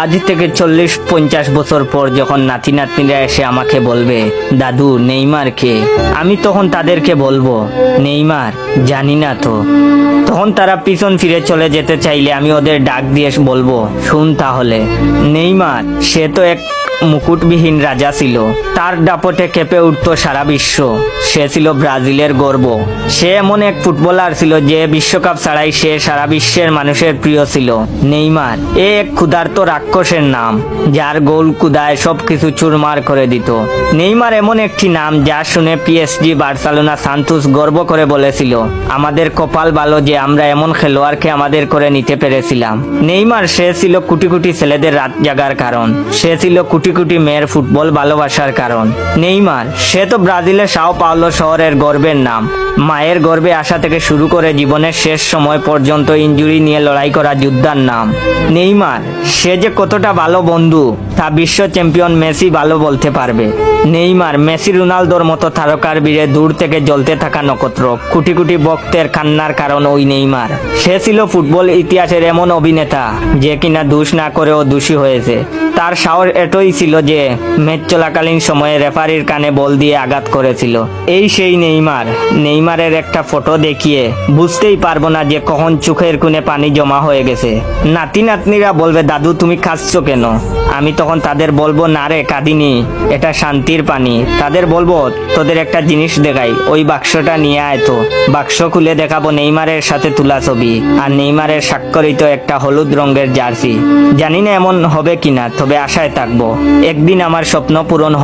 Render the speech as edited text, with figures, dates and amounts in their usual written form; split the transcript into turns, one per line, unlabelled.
আজ থেকে 40-50 বছর পর যখন নাতি নাতনিরা এসে আমাকে বলবে, দাদু নেইমার কে, আমি তখন তাদেরকে বলবো, নেইমার জানি না তো। তখন তারা পিছন ফিরে চলে যেতে চাইলে আমি ওদের ডাক দিয়ে বলবো, শুন তাহলে, নেইমার সে তো এক মুকুটবিহীন রাজা ছিল। তার দাপটে কেঁপে উঠত সারা বিশ্ব। সে ছিল ব্রাজিলের গর্ব। সে এমন এক ফুটবলার ছিল যে বিশ্বকাপ ছাড়াই সে সারা বিশ্বের মানুষের প্রিয় ছিল। নেইমার এ এক ক্ষুধার্ত রাক্ষসের নাম, যার গোল কুদায় সবকিছু চুরমার করে দিত। নেইমার এমন একটি নাম যা শুনে পিএসজি, বার্সেলোনা, সান্তোস গর্ব করে বলেছিল, আমাদের কপাল ভালো যে আমরা এমন খেলোয়াড়কে আমাদের করে নিতে পেরেছিলাম। নেইমার সে ছিল কোটি কোটি ছেলেদের রাত জাগার কারণ। সে ছিল কোটি কোটি মেয়ের ফুটবল ভালোবাসার কারণ। নেইমার সে তো ব্রাজিলের সাও পাওলো শহরের গর্বের নাম। মায়ের গর্ভে আসা থেকে শুরু করে জীবনের শেষ সময় পর্যন্ত ইনজুরি নিয়ে লড়াই করা যোদ্ধার নাম। নেইমার সে যে কতটা ভালো বন্ধু তা বিশ্ব চ্যাম্পিয়ন মেসি ভালো বলতে পারবে। নেইমার মেসি, রোনালদোর মতো তারকার বীরে দূর থেকে জ্বলতে থাকা নক্ষত্র। কোটি কোটি ভক্তের কান্নার কারণ ওই নেইমার। সে ছিল ফুটবল ইতিহাসের এমন অভিনেতা যে কিনা দোষ না করেও দোষী হয়েছে। তার সাহস এতই ছিল যে ম্যাচ চলাকালীন সময়ে রেফারির কানে বল দিয়ে আঘাত করেছিল। এই সেই নেইমার। নেইমারের একটা ফটো দেখিয়ে বুঝতেই পারবো না যে কখন চোখের কোণে পানি জমা হয়ে গেছে। নাতি নাতনিরা বলবে, দাদু তুমি কাঁদছো কেন? আমি তখন তাদের বলবো, না রে কাঁদিনি, এটা শান্তির পানি। তাদের বলবো, তোদের একটা জিনিস দেখাই, ওই বাক্সটা নিয়ে আয় তো। বাক্স খুলে দেখাবো নেইমারের সাথে তোলা ছবি আর নেইমারের স্বাক্ষরিত একটা হলুদ রঙের জার্সি। জানি না এমন হবে কিনা, তবে আশায় থাকবো একদিন আমার স্বপ্ন পূরণ হবে।